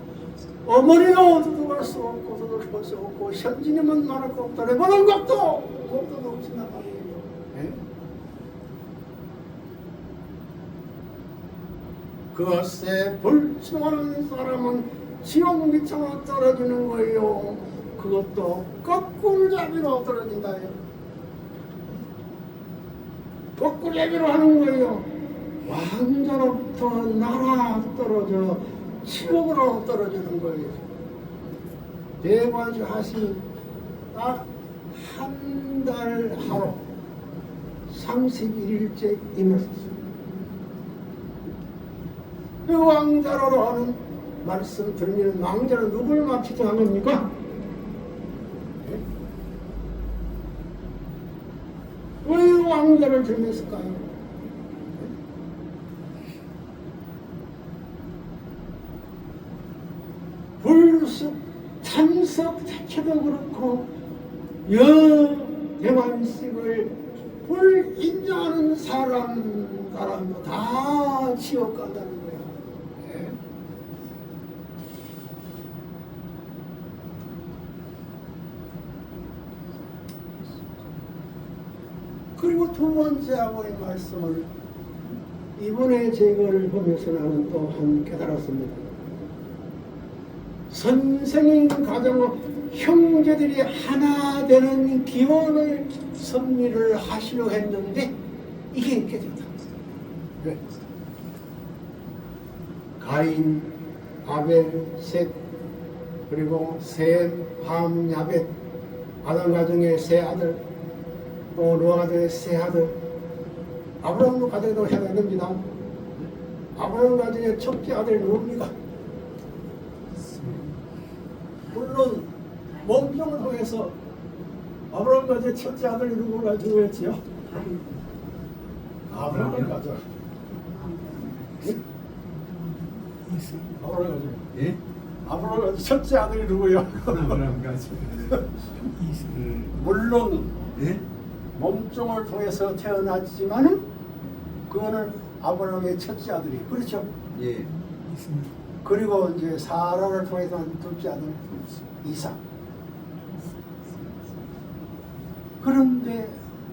어머니도 두둑할 수 없고 두둑할 수 없고 현진님은 말할 거 없다. 해보는 것도 없지나 말이에요. 네? 그것에 불충하는 사람은 지옥 밑으로 떨어지는 거예요. 그것도 거꾸로잡이로 떨어진다요. 거꾸로잡이로 하는 거예요. 왕자로부터 나라 떨어져 지옥으로 떨어지는 거예요. 대관식 하신 딱 한 달 하루 31일째 임했었어요. 그 왕자로 하는 말씀 들리는 왕자는 누굴 맞추자 한 겁니까? 왜 왕자를 들렸을까요? 불숲 참석 자체도 그렇고 대관식을 불 인정하는 사람도 다 지옥 간다는 거야. 네? 그리고 두 번째 아버의 말씀을 이번에 제거를 보면서 나는 또한 깨달았습니다. 선생님 가정은 형제들이 하나 되는 기원을 섭리를 하시려 했는데 이게 깨졌다. 왜? 가인, 아벨, 셋, 그리고 셈, 함, 야벳, 아담 가정의 세 아들, 또 노아 가정의 세 아들, 아브라함 가정에도 해당됩니다. 아브라함 가정의 첫째 아들이 누굽니까? 물론 몸종을 통해서 아브라함 가정의 첫째 아들이 누구였지요? 아브라함 가정. 아브라함 가정. 예? 아브라함 가정 첫째 아들이 누구요? 아브라함 가정. 물론 예? 몸종을 통해서 태어났지만은 그거는 아브라함의 첫째 아들이 그렇죠. 예. 그리고 이제 사라를 통해서 난 둘째 아들 이삭. 그런데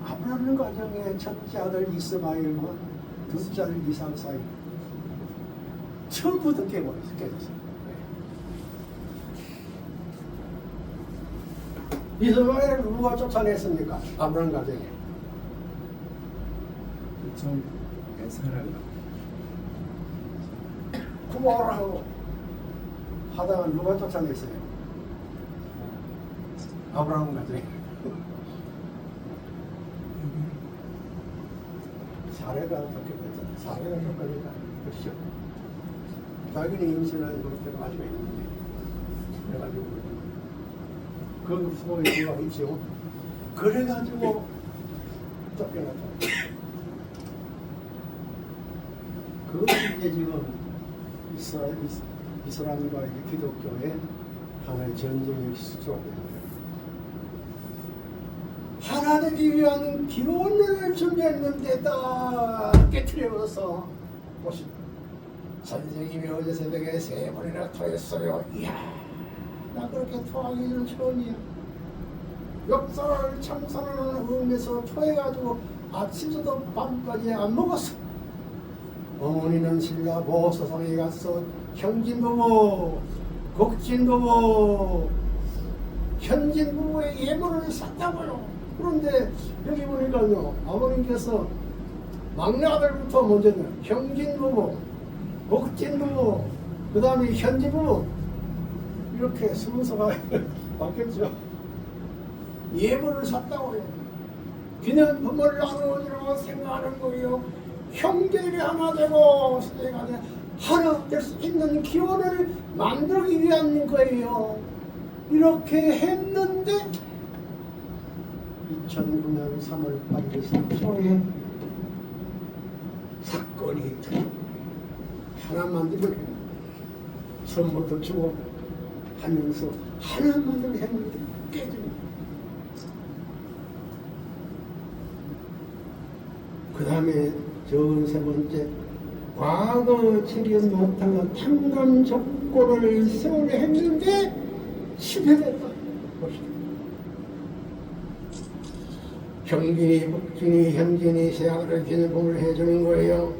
아브라함 가정의 첫째 아들 이스마엘과 둘째 아들 이삭 사이 처음부터 깨졌어요. 이스마엘을 누가 쫓아냈습니까? 아브라함 가정에. 좀 애사라가. 구하라고 하다가 누가 쫓아냈어요? 아브라함 가정에. 사례가 어떻게 됐잖아요. 사례가 쫓아내니까 그렇죠. 자기는 임신한 것도 가지고 있는데 그래가지고 그 속에 누가 있죠. 그래가지고 쫓겨났잖아요. 그것이 이제 지금 이슬람과 기독교의 하나의 전쟁의 수조가 되는 거예요. 하나님이 위한 기원을 준비했는데 다 깨트려버려서 보시죠. 선생님이 어제 새벽에 3번이나 토했어요. 이야, 나 그렇게 토하기는 처음이야. 역사를 창설하는 의미에서 토해가지고 아침부터 밤까지 안 먹었어. 어머니는 신라 보소상에 가서 형진부부, 국진부부, 현진부부의 예물을 샀다고요. 그런데 여기 보니까요, 아버님께서 막내 아들부터 먼저는 형진부부, 국진부부, 그 다음에 현진부부 이렇게 순서가 바뀌었죠. 예물을 샀다고요. 기념품을 나누어주라고 생각하는 거예요. 형제들이 하나 되고 세대가 하나 될 수 있는 기원을 만들기 위한 거예요. 이렇게 했는데 2009년 3월 8일 삼성에 사건이 터지고 하나 만들고 선물도 주고 하면서 하나 만들고 했는데 깨집니다. 그 다음에 저 세 번째, 과거 체련 못하고 탐감 조건을 세우려 했는데 실패됐다. 형진이, 북진이, 현진이 세 아들의 기념품을 해주는 거예요.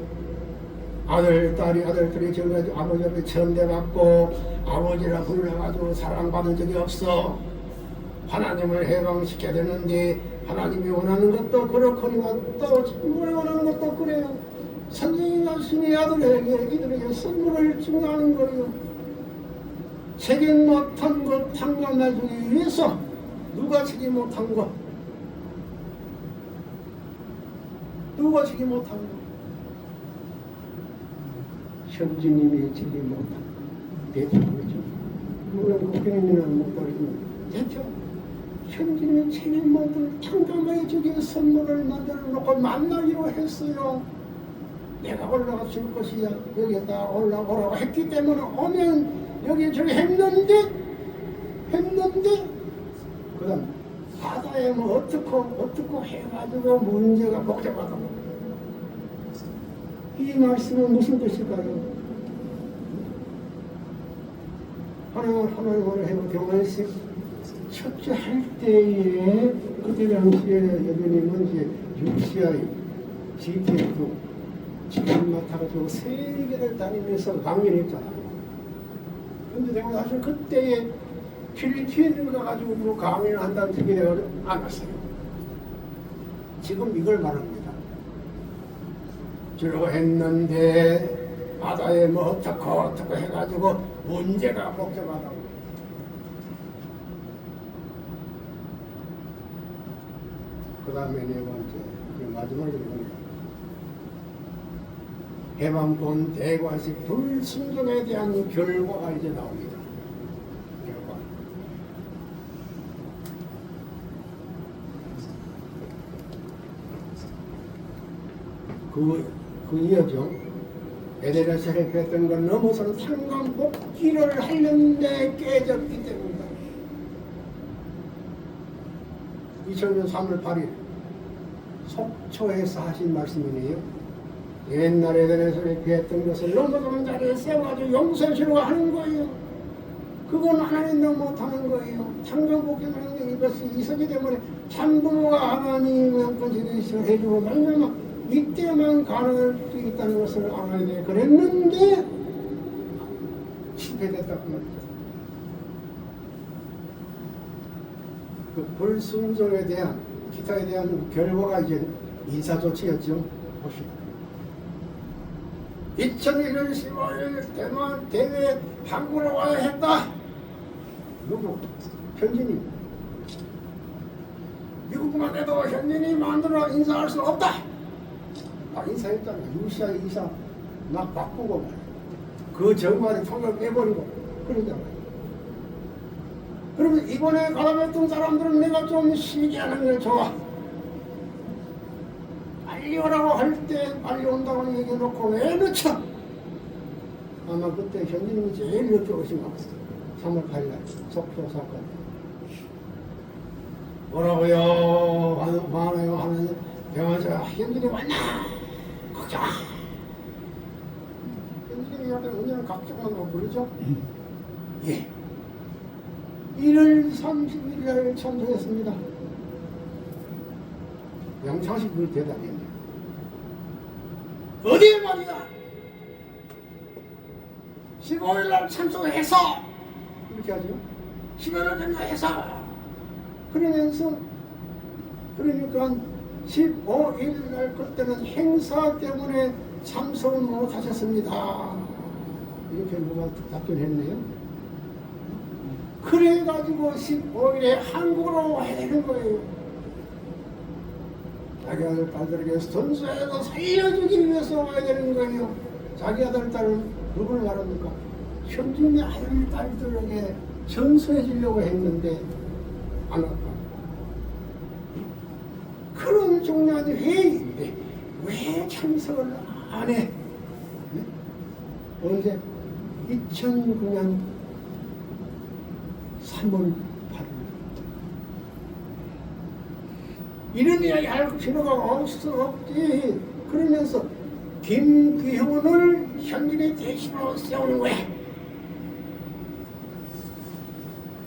아들들이 저기 아버지 앞에 천대받고 아버지라 불러가지고 사랑받은 적이 없어. 하나님을 해방시켜야 되는데 하나님이 원하는 것도 그렇거니와 또 친구를 원하는 것도 그래요. 선생님 자신이 아들에게 이들에게 선물을 증가하는 거예요. 책임 못한 것 탕감해주기 위해서 누가 책임 못한 것? 누가 책임 못한 것? 현주님이 책임 못한 것. 대표죠. 물론 국회의원이라는 목소리는 대표. 현주님이 책임 못한 탕감해주기 위해 선물을 만들어 놓고 만나기로 했어요. 내가 올라가 줄 것이야. 여기에다 올라오라고 했기 때문에 오면 여기 저기 했는데 그 다음 바다에 뭐 어떻고 해가지고 문제가 복잡하다. 이 말씀은 무슨 뜻일까요? 하나님을 해고 경환식 첫째 할 때에 그때 당시에 여주님은 이제 UCI, GTF 지금 맡아가지고 세계를 다니면서 강연했잖아요. 그런데 내가 사실 그때에 필리핀을 가가지고 뭐 강의를 한다는 얘기 내가 안 왔어요. 지금 이걸 말합니다. 주로 했는데 바다에 뭐 어떻고 해가지고 문제가 복잡하다고. 그 다음에 네 번째, 마지막에 뭐냐. 해방권 대관식 불순종에 대한 결과가 이제 나옵니다. 결과. 그 이어죠. 에데르사를 뺐던 걸 넘어서는 상강 복귀를 하려는데 깨졌기 때문이다. 2000년 3월 8일 속초에서 하신 말씀이네요. 옛날에 에데르사를 뺐던 것을 넘어서는 자리에 세워가지고 용서해주려고 하는 거예요. 그건 하나님도 못하는 거예요. 상강 복귀는 이것이 이서기 때문에 참부모가 하나님의 형편지를 해주고 말려면 이때만 가능할 수 있다는 것을 알아야 돼. 그랬는데 실패됐다고 말이죠. 그 불순종에 대한 기타에 대한 결과가 이제 인사조치였죠. 봅시다. 2001년 15일 대만 대회 한국으로 와야 했다. 누구? 현진이. 미국만 해도 현진이 만들어 인사할 수 없다. 인사했잖아. 유시아 이사 막 바꾸고 말이야. 그 정관의 통을 빼버리고 그러잖아요. 그러면 이번에 가담했던 사람들은 내가 좀 시기하는 게 좋아. 빨리 오라고 할 때 빨리 온다고 얘기해놓고 왜 늦춰? 아마 그때 현진님이 제일 늦게 오신 것 같았어요. 3월 8일 속초 사건. 뭐라고요? 많아요 하는 병원에서 현진이 왔나? 걱정. 현진이 약간 언제나 걱정하고 그러죠? 예. 1월 30일 날 참석했습니다. 영창식 그 대답이었네요. 어디에 말이야? 15일 날 참석해서 이렇게 하죠. 15일 날 참석해서 그러면서 그러니까 15일 날 그때는 행사 때문에 참석을 못하셨습니다. 이렇게 누가 답변했네요. 그래가지고 15일에 한국으로 와야 되는 거예요. 자기 아들 딸들에게 선수해서 살려주기 위해서 와야 되는 거예요. 자기 아들 딸은 누구를 말합니까? 현준의 아들 딸들에게 전수해 주려고 했는데 안 왔다. 그런 중요한 회의인데 왜 참석을 안 해? 네? 언제? 2009년 3월 8일. 이런 이야기 할 필요가 없지. 그러면서 김기훈을 현진의 대신으로 세우는 거야.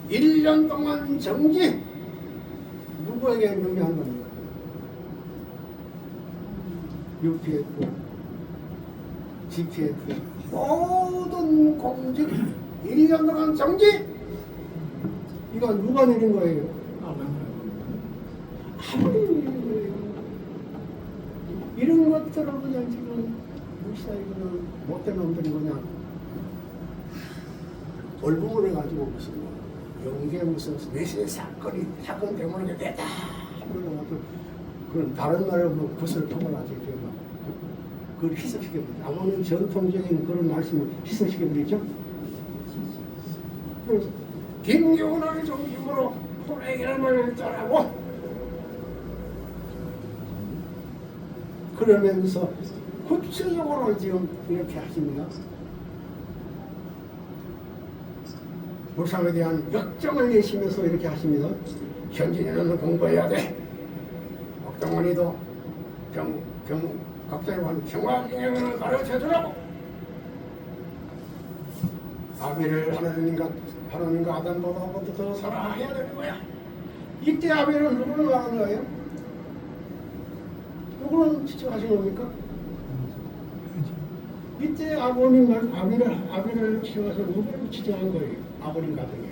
1년 동안 정지. 누구에게 명령한 겁니까? UPF, GPF 모든 공직 1년 동안 정지. 이거 누가 내린 거예요? 아무리 내린 거예요. 이런 것들을 그냥 지금 무시하기는 못된 놈들이 그냥 얼굴을 해가지고 무슨 영계 무슨 내세 사건 때문에 됐다. 그런 다른 나라로 뭐 그것을 통과하지. 그걸 희석시켜버리죠. 아무는 전통적인 그런 말씀을 희석시켜버리죠. 그래서 김기훈을 중심으로 프로그램을 따라고 그러면서 구체적으로 지금 이렇게 하십니다. 불상에 대한 역정을 내시면서 이렇게 하십니다. 현진이는 공부해야 돼. 박정원이도 각자의 평화경영을 가르쳐주라고. 아벨을 하나님과 아담보다 더 사랑해야 되는 거야. 이때 아벨은 누구를 말하는 거예요? 누구를 지적하신 겁니까? 이때 아버님 아벨을 지적해서 누구를 지적한 거예요? 아버님 가정에.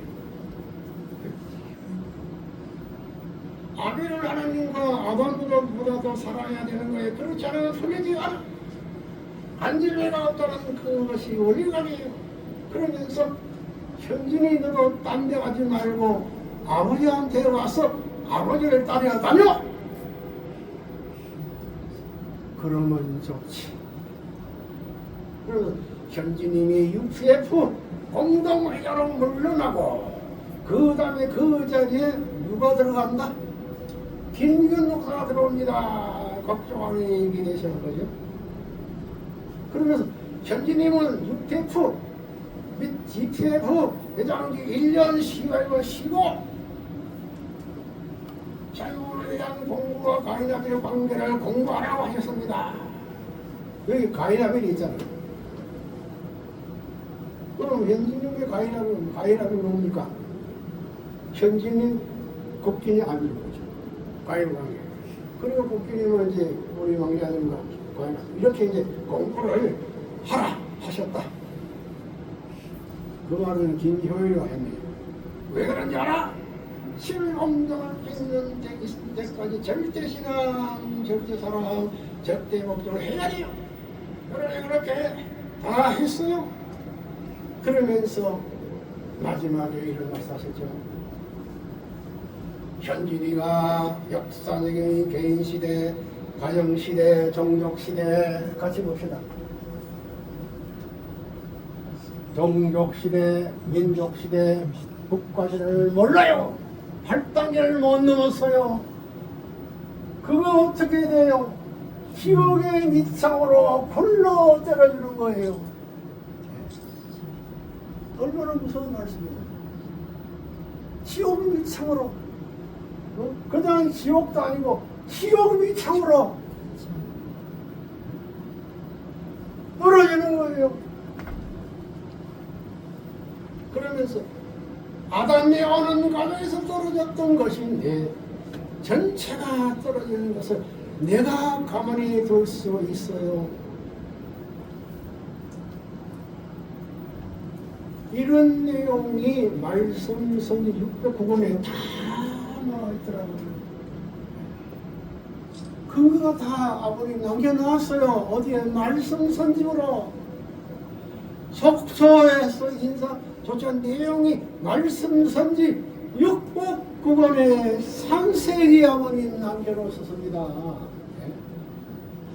아벨을 하나님과 아담보다 더 사랑해야 되는 거예요. 그렇지 않으면 소개지 않아. 안질레가 없다는 그것이 원리가 아니에요. 그러면서 현진이 너도 딴 데 가지 말고 아버지한테 와서 아버지를 따라다녀. 그러면 좋지. 그래서 현진님이 UPF 공동회장으로 물러나고 그 다음에 그 자리에 누가 들어간다? 김기현 목사가 들어옵니다. 걱정하는 얘기 되시는 거죠. 그러면서 현진님은 UPF 및 GPF 회장직 1년 쉬고 자유에 대한 공부와 가인아벨의 관계를 공부하라고 하셨습니다. 여기 가인아벨이 있잖아요. 그럼 현진님의 가인아벨이 뭡니까? 현진님 국진이 아닌 거죠. 가인 관계. 그리고 국진님은 이제 우리 막내 아들과 가인아벨 이렇게 이제 공부를 하라 하셨다. 그 말은 김효율이가 했네요. 왜 그런지 알아? 실험정을 있는 때까지 절대신앙, 절대사랑, 절대목적을 해야 돼요. 그렇게 다 했어요. 그러면서 마지막에 이런 말씀하셨죠. 현진이가 역사적인 개인시대, 가정시대, 종족시대 같이 봅시다. 종족시대, 민족시대, 국가시대를 몰라요. 8단계를 못 넘었어요. 그거 어떻게 돼요? 지옥의 밑창으로 굴러 때려주는 거예요. 얼마나 무서운 말씀이에요. 지옥 밑창으로. 그냥 지옥도 아니고 지옥 밑창으로 떨어지는 거예요. 그러면서 아담이 오는 가정에서 떨어졌던 것인데 전체가 떨어지는 것을 내가 가만히 둘 수 있어요. 이런 내용이 말씀 선지 609권에 다 나와 있더라고요. 그거가 다 아버님 남겨놓았어요. 어디에? 말씀 선집으로. 속초에서 인사 조천 내용이 말씀 선지 609권에 상세히 아버님 남겨놓으셨습니다.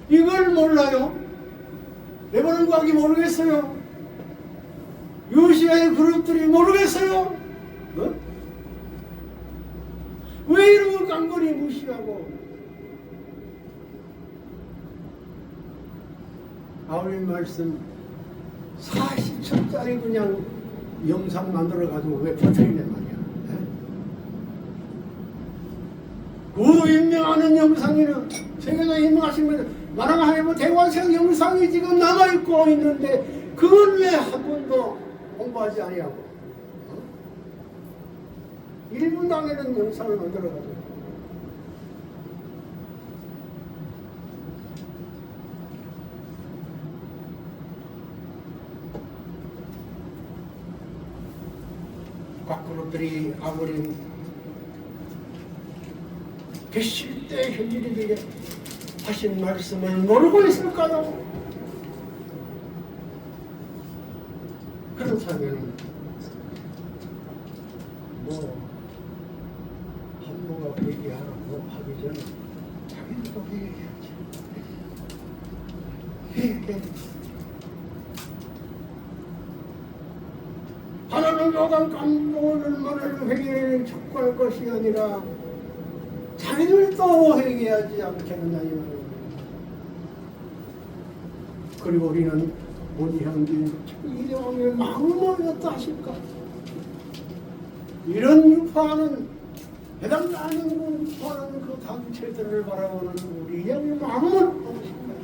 이걸 몰라요? 레바논 과학이 모르겠어요? 요시아의 그룹들이 모르겠어요? 어? 왜 이런 걸 깡그리 무시하고? 아버님 말씀 40초짜리 그냥 영상 만들어가지고 왜 퍼뜨리냔 말이야. 그 임명하는 영상에는 세계적으로 임명하신 분 나랑 하나님은 대관성 영상이 지금 남아있고 있는데 그걸 왜 한 번도 공부하지 아니하고 1분 당에는 영상을 만들어가지고 각 그룹들이 아버님 계실 때 현진이에게 하신 말씀을 모르고 있을까요? 그렇다면 뭐 한모가 회개하라고 하기 전에 자기도 회개해야지. 회개. 하나님 요단 감동을 회개를 촉구할 것이 아니라 자기들도 회개하지 않겠느냐 이 말입니다. 그리고 우리는 우리 형제는 이대왕의 마음을 어떠하실까? 이런 유파하는 해당지 않는 유파하는 그 단체들을 바라보는 우리의 마음은 무엇인가요?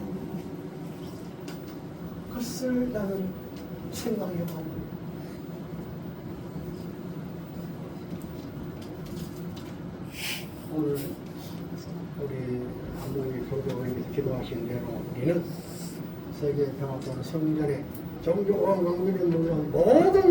그것을 나는 생각해봅니다. 오늘 우리 하나님의 교도원에게 기도하신 대로 우리는 세계 평화권 성전에 종교와 왕민을 모든